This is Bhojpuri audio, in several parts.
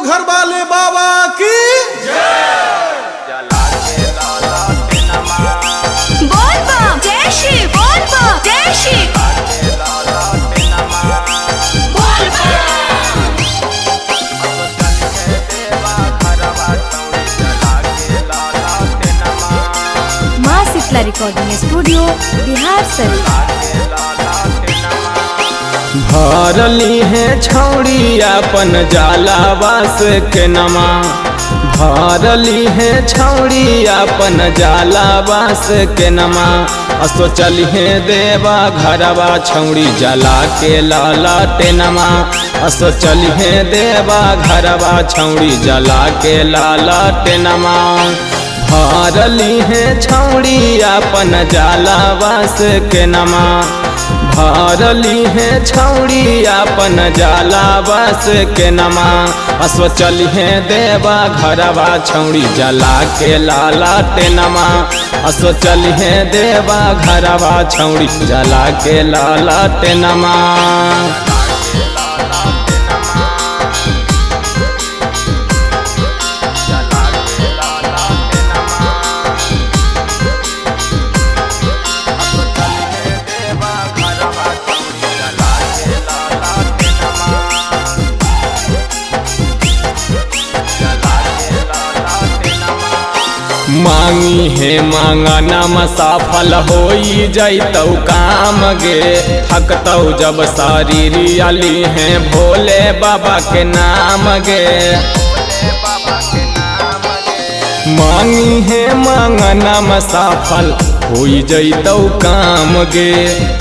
देवघर वाले बाबा की बोल बम जय श्री बोल बम जय श्री बोल माँ शीतला रिकॉर्डिंग स्टूडियो बिहार शरीफ। भरली है छौड़ी अपन जालावास के नमा, भरली है छौड़ी अपन जालावास के नमा। असो चलिए देवा घरवा छौड़ी जला के लाला टेनमा, असो चलिए देवा घरवा छौड़ी जला के लाला टेनमा। भरली है छौड़ी अपन जालावास के नमा, भरली है छौड़ी अपन जालावास के नमा। असो चलिए देवा घरवा छौड़ी जला के लाला टेनमा, असो चलिए देवा घरवा छौड़ी जला के लाला टेनमा। मांगी है मांगना सफल होई जैतौ काम गे, थकतौ जब शरीर अली है भोले बाबा के नाम गे। मांगी है मांगना सफल होई जैतौ काम गे,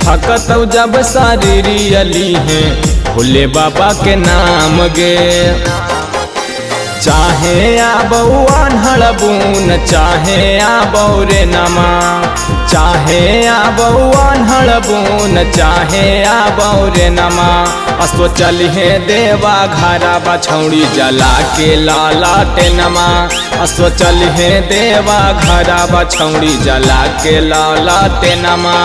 थकतौ जब शरीर अली है भोले बाबा के नाम गे। चाहे आबौ अनहड़ बून चाहे आबौ रे नमा, चाहे आबौ अनहड़ बून चाहे आबौ रे नमा। असो चलिए देवा घरवा छौड़ी जला के लाला टेनमा, असो चलिए देवा घरवा छौड़ी जला के लाला टेनमा।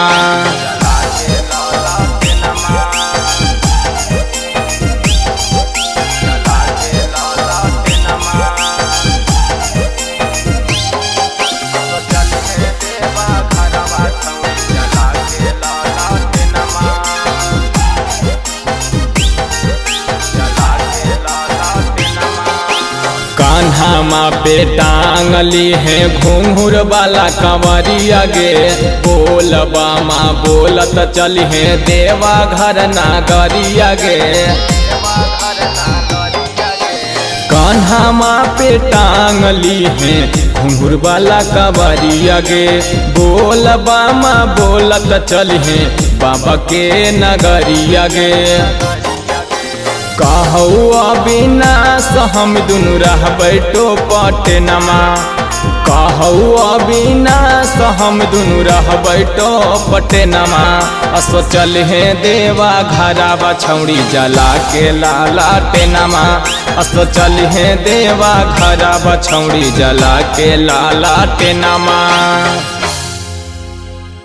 कान्हा पे टांगली है घुंघुर वाला कंवरिया गे, बोल बामा बोलत चलिए देवा घर नागरिया गे। कान्हा पे टांगली है घुंघुर वाला कंवरिया गे, बोल बामा बोलत चलिए बाबा के नगरिया गे। कहौ अविनाश हम दुनु रहबै टोपट नमा, कहौ अविनाश हम दुनु रहबै टोपट नमा। असो चलिए देवा घरवा छौड़ी जला के लाला टेनमा, असो चलिए देवा घरवा छौड़ी जला के लाला टेनमा।